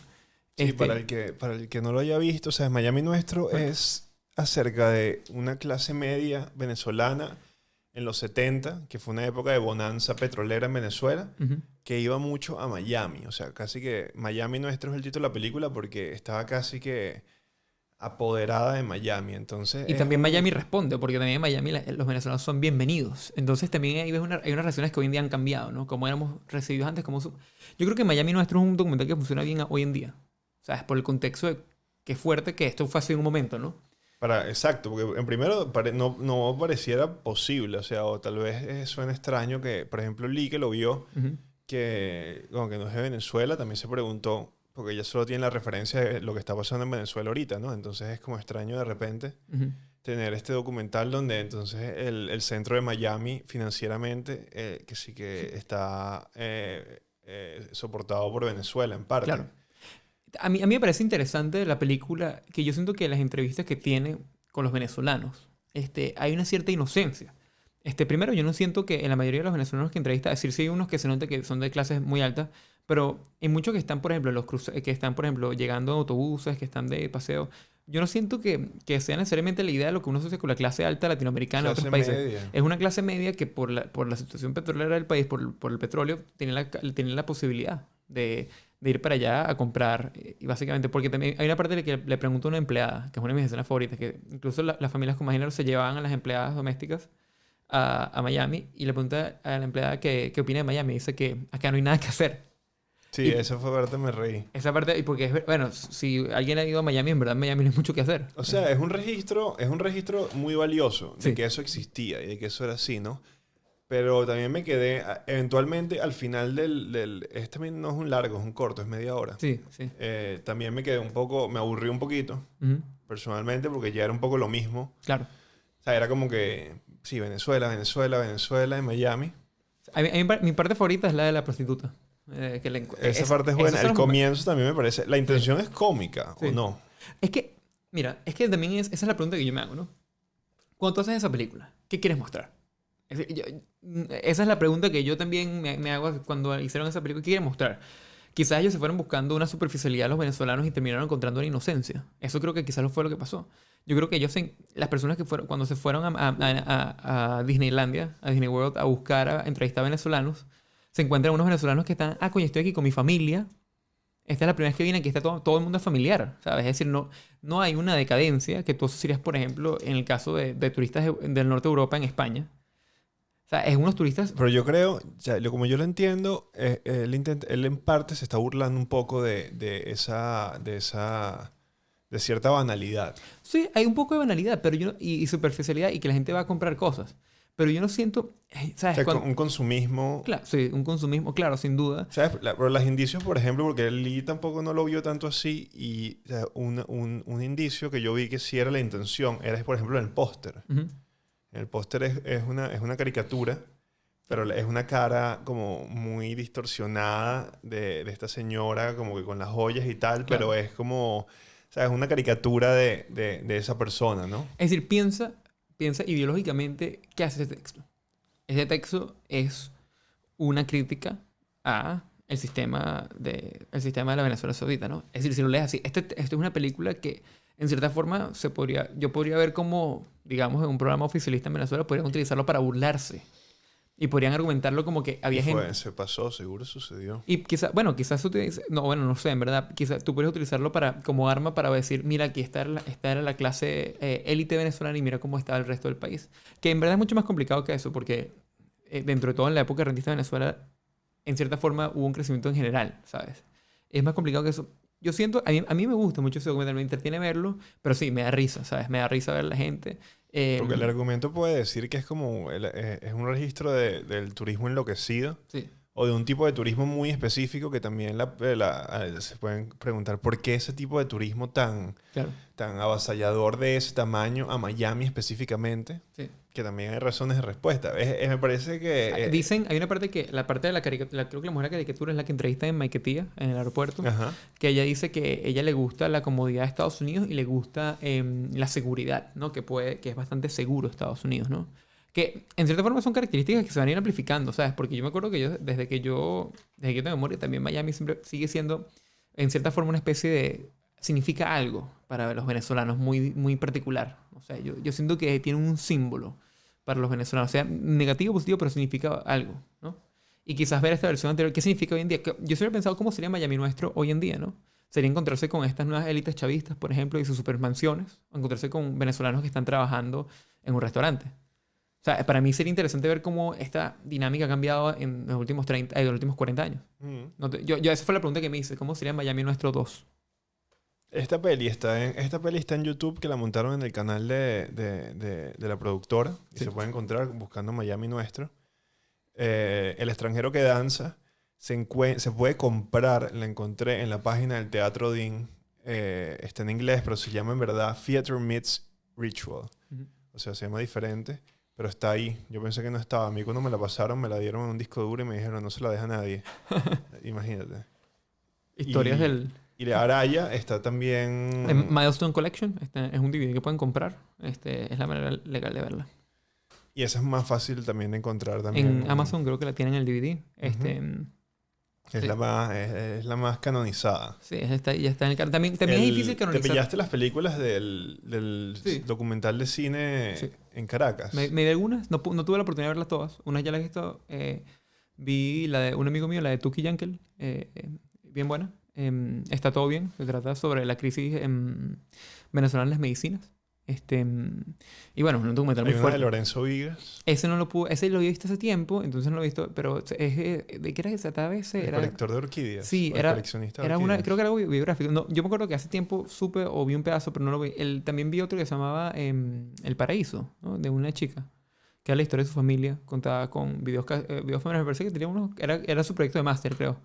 Sí, para el que no lo haya visto, o sea, Miami Nuestro
Bueno,
es acerca de una clase media venezolana en los 70, que fue una época de bonanza petrolera en Venezuela,
ujú.
que iba mucho a Miami. O sea, casi que Miami Nuestro es el título de la película porque estaba casi que apoderada de Miami. Entonces
Y también Miami responde, porque también en Miami los venezolanos son bienvenidos. Entonces también ahí ves hay unas relaciones que hoy en día han cambiado, ¿no? Como éramos recibidos antes, Yo creo que Miami Nuestro es un documental que funciona bien hoy en día. ¿Sabes? Por el contexto de qué fuerte que esto fue hace un momento, ¿no?
Exacto, porque en primero no pareciera posible, o sea, o tal vez suena extraño que, por ejemplo, Lee, que lo vio,
Ujú,
que aunque no es de Venezuela, también se preguntó, porque ella solo tiene la referencia de lo que está pasando en Venezuela ahorita, ¿no? Entonces es como extraño de repente
ujú.
tener este documental donde entonces el centro de Miami financieramente, que sí que está soportado por Venezuela en parte.
Claro. A mí me parece interesante la película, que yo siento que las entrevistas que tiene con los venezolanos, hay una cierta inocencia. Primero, yo no siento que en la mayoría de los venezolanos que entrevista, es decir, sí hay unos que se nota que son de clases muy altas, pero hay muchos que están, por ejemplo, que están, por ejemplo, llegando en autobuses, que están de paseo. Yo no siento que sea necesariamente la idea de lo que uno asocia con la clase alta latinoamericana en otros
Clase
países.
media.
Es una clase media que por la situación petrolera del país, por el petróleo, tiene la posibilidad de ir para allá a comprar. Y básicamente, porque también hay una parte de que le pregunto a una empleada, que es una de mis escenas favoritas, que incluso las familias con más dinero se llevaban a las empleadas domésticas a Miami y le pregunta a la empleada qué opina de Miami. Y dice que acá no hay nada que hacer.
Sí,
Y
esa fue parte me reí.
esa parte, y porque bueno, si alguien ha ido a Miami, en verdad en Miami no hay mucho que hacer.
O sea, es un registro muy valioso de
Sí,
que eso existía y de que eso era así, ¿no? Pero también me quedé, eventualmente, al final este también no es un largo, es un corto, es media hora.
sí, sí.
También me quedé me aburrí un poquito,
Ujú,
personalmente, porque ya era un poco lo mismo.
claro.
O sea, era como que, sí, Venezuela, Venezuela, Venezuela, en Miami.
Mi parte favorita es la de la prostituta.
Esa parte es
Esos
buena.
son
El
los momentos.
comienzo también me parece, la
Sí,
intención es cómica, ¿o
sí.
no?
Es que, mira, es que también esa es la pregunta que yo me hago, ¿no? Cuando tú haces esa película, ¿qué quieres mostrar? Esa es la pregunta que yo también me hago cuando hicieron esa película. ¿Qué quieren mostrar? Quizás ellos se fueron buscando una superficialidad a los venezolanos y terminaron encontrando una inocencia. Eso creo que quizás fue lo que pasó. Yo creo que las personas que fueron, cuando se fueron a Disneylandia, a Disney World, a buscar, a entrevistar a venezolanos, se encuentran unos venezolanos que están, coño, estoy aquí con mi familia. Esta es la primera vez que viene, aquí está todo el mundo familiar, ¿sabes? Es decir, no hay una decadencia que tú asociarías, por ejemplo, en el caso de turistas del norte de Europa en España. O sea, es unos turistas.
Pero yo creo, o sea, como yo lo entiendo, él en parte se está burlando un poco de cierta banalidad.
Sí, hay un poco de banalidad pero y superficialidad y que la gente va a comprar cosas. Pero yo no siento,
O
¿sabes?
sea, con un consumismo.
Claro, sí, un consumismo, claro, sin duda.
¿Sabes? Pero los indicios, por ejemplo, porque Lee tampoco no lo vio tanto así, y o sea, un indicio que yo vi que sí era la intención, era, por ejemplo, en el póster.
Ujú,
El póster es una caricatura, pero es una cara como muy distorsionada de esta señora, como que con las joyas y tal,
claro.
pero es como, o sea, es una caricatura de esa persona, ¿no?
Es decir, piensa ideológicamente qué hace este texto. Este texto es una crítica a el sistema de la Venezuela Saudita, ¿no? Es decir, si lo lees así, esto es una película que en cierta forma yo podría ver como, digamos, en un programa oficialista en Venezuela, podrían utilizarlo para burlarse. Y podrían argumentarlo como que había gente...
Se pasó, seguro sucedió.
Y quizás, bueno, quizás no, bueno, no sé, en verdad, quizás tú puedes utilizarlo como arma para decir, mira, aquí esta era la clase élite venezolana y mira cómo está el resto del país. Que en verdad es mucho más complicado que eso, porque dentro de todo en la época rentista de Venezuela, en cierta forma hubo un crecimiento en general, ¿sabes? Es más complicado que eso. Yo siento, a mí me gusta mucho ese documental, me entretiene verlo, pero sí, me da risa, ¿sabes? Me da risa ver a la gente.
Porque el argumento puede decir que es como es un registro del turismo enloquecido
Sí,
o de un tipo de turismo muy específico que también se pueden preguntar por qué ese tipo de turismo
claro.
tan avasallador de ese tamaño a Miami específicamente,
Sí.
que también hay razones de respuesta. Me parece que...
Dicen, hay una parte que, la parte de la caricatura, creo que la mujer de la caricatura es la que entrevista en Maiquetía, en el aeropuerto,
ajá.
que ella dice que ella le gusta la comodidad de Estados Unidos y le gusta la seguridad, ¿no? Que es bastante seguro Estados Unidos, ¿no? Que en cierta forma son características que se van a ir amplificando, ¿sabes? Porque yo me acuerdo que desde que yo tengo memoria, también Miami siempre sigue siendo, en cierta forma, una especie de... Significa algo para los venezolanos muy, muy particular. O sea, yo siento que tiene un símbolo para los venezolanos. O sea, negativo o positivo, pero significa algo, ¿no? Y quizás ver esta versión anterior, ¿qué significa hoy en día? Yo siempre he pensado cómo sería Miami nuestro hoy en día, ¿no? Sería encontrarse con estas nuevas élites chavistas, por ejemplo, y sus supermansiones, o encontrarse con venezolanos que están trabajando en un restaurante. O sea, para mí sería interesante ver cómo esta dinámica ha cambiado en los últimos 40 años.
Mm.
Esa fue la pregunta que me hice. ¿Cómo sería Miami nuestro 2?
Esta peli está en YouTube, que la montaron en el canal de la productora. Y
Sí.
se puede encontrar buscando Miami Nuestro. El extranjero que danza se puede comprar. La encontré en la página del Teatro Dean. Está en inglés, pero se llama en verdad Theater Meets Ritual.
Ujú.
O sea, se llama diferente, pero está ahí. Yo pensé que no estaba. A mí cuando me la pasaron me la dieron en un disco duro y me dijeron no se la deja a nadie. Imagínate.
Historias
Y,
del
y la Araya está también...
Milestone Collection. Es un DVD que pueden comprar. Es la manera legal de verla.
Y esa es más fácil también de encontrar también.
En Amazon creo que la tienen en el DVD.
Es
sí.
es la más canonizada.
Sí, ya está en el canal. También es difícil
¿Te
canonizar.
pillaste las películas del
Sí.
documental de cine
Sí.
en Caracas?
Me vi algunas, no tuve la oportunidad de verlas todas. Unas ya las he visto. Vi la de un amigo mío, la de Tuki Yankel, bien buena. Está todo bien. Se trata sobre la crisis venezolana en las medicinas. Y bueno, un documental
Hay
muy
una de
fuerte.
Lorenzo Vigas,
Ese lo había visto hace tiempo, entonces no lo he visto. Pero ¿de qué era esa? Tal vez
el
era.
colector de orquídeas.
Sí,
o el
era,
coleccionista de
era
orquídeas.
creo que era algo biográfico. No, yo me acuerdo que hace tiempo supe o vi un pedazo, pero no lo vi. También vi otro que se llamaba El Paraíso, ¿no? De una chica, que era la historia de su familia, contada con videos familiares. Me parece que tenía era su proyecto de máster, creo.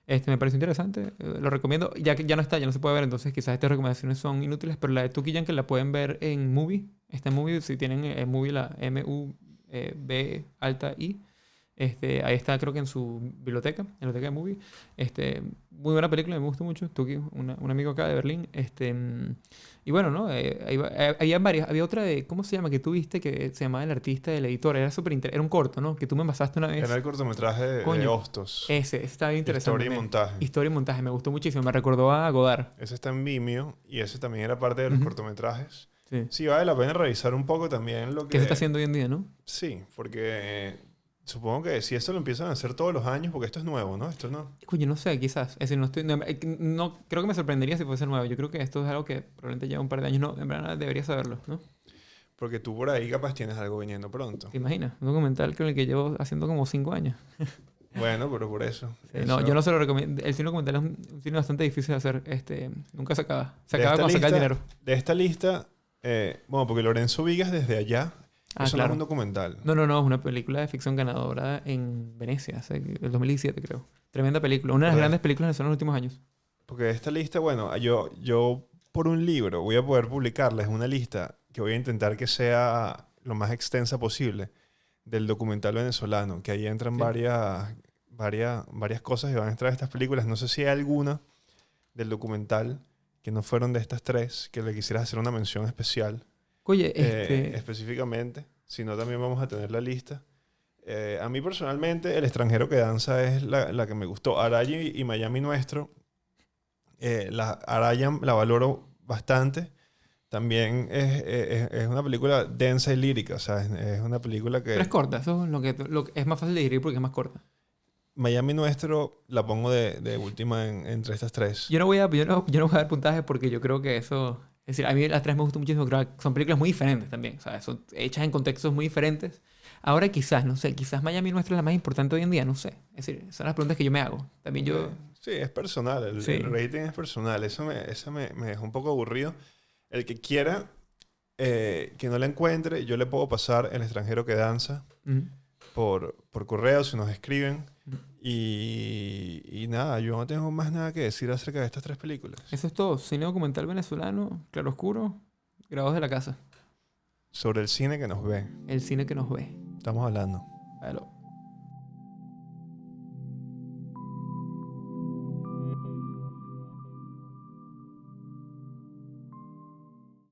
Me pareció interesante, lo recomiendo. Ya no está, ya no se puede ver, entonces quizás estas recomendaciones son inútiles, pero la de Tuki que la pueden ver en Movie. Está en Movie, si tienen Movie, la MUB alta I. Ahí está, creo que en su biblioteca de Movie. Muy buena película, me gustó mucho. Tuki, un amigo acá de Berlín. Y bueno, ¿no? Había varias. Había otra de, ¿cómo se llama? Que tú viste que se llamaba El artista del editor. Era un corto, ¿no? Que tú me pasaste una vez.
Era el cortometraje de
Coño.
Hostos.
Ese estaba bien interesante.
Historia y montaje.
Historia y montaje, me gustó muchísimo. Me recordó a Godard.
Ese está en Vimeo y ese también era parte de los
Ujú.
cortometrajes.
Sí.
Sí, vale la pena revisar un poco también lo
¿Qué
que...
se está haciendo hoy en día, no?
Sí, porque supongo que si esto lo empiezan a hacer todos los años, porque esto es nuevo, ¿no? Esto no...
Coño, no sé, quizás. Es decir, no, creo que me sorprendería si fuese nuevo. Yo creo que esto es algo que probablemente lleva un par de años. No, en verdad deberías saberlo, ¿no?
Porque tú por ahí capaz tienes algo viniendo pronto.
¿Te imaginas? Un documental con el que llevo haciendo como 5 años.
Bueno, pero por eso.
Sí, no, yo no se lo recomiendo. El cine documental es un cine bastante difícil de hacer. Nunca se acaba. Se
De
acaba
esta
cuando saca el
lista-
dinero.
De esta lista, bueno, porque Lorenzo Vigas desde allá,
Ah,
eso no
claro.
es un documental.
No, es una película de ficción ganadora en Venecia, el 2017 creo. Tremenda película, una de las
Correcto.
grandes películas de los últimos años.
Porque de esta lista, bueno, yo por un libro voy a poder publicarles una lista que voy a intentar que sea lo más extensa posible del documental venezolano, que ahí entran
Sí.
varias cosas y van a entrar estas películas. No sé si hay alguna del documental que no fueron de estas tres que le quisieras hacer una mención especial.
Oye,
específicamente, sino también vamos a tener la lista. A mí personalmente, El extranjero que danza es la que me gustó. Araya y Miami Nuestro, Araya la valoro bastante. También es una película densa y lírica, o sea, es una película
pero es
que...
corta, eso es es más fácil de digerir porque es más corta.
Miami Nuestro la pongo de última entre estas tres.
Yo no voy a dar puntaje porque yo creo que eso... Es decir, a mí las tres me gustan muchísimo. Creo que son películas muy diferentes también. O sea, son hechas en contextos muy diferentes. Ahora quizás, no sé, quizás Miami Nuestra es la más importante hoy en día, no sé. Es decir, son las preguntas que yo me hago. También yo...
Sí, es personal,
Sí.
el rating es personal. Eso me dejó un poco aburrido. El que quiera que no la encuentre, yo le puedo pasar El extranjero que danza
Ujú.
por correo si nos escriben.
Ujú.
Y nada, yo no tengo más nada que decir acerca de estas tres películas.
Eso es todo. Cine documental venezolano, claroscuro, grabados de la casa.
Sobre el cine que nos ve,
El cine que nos ve.
estamos hablando.
Aló.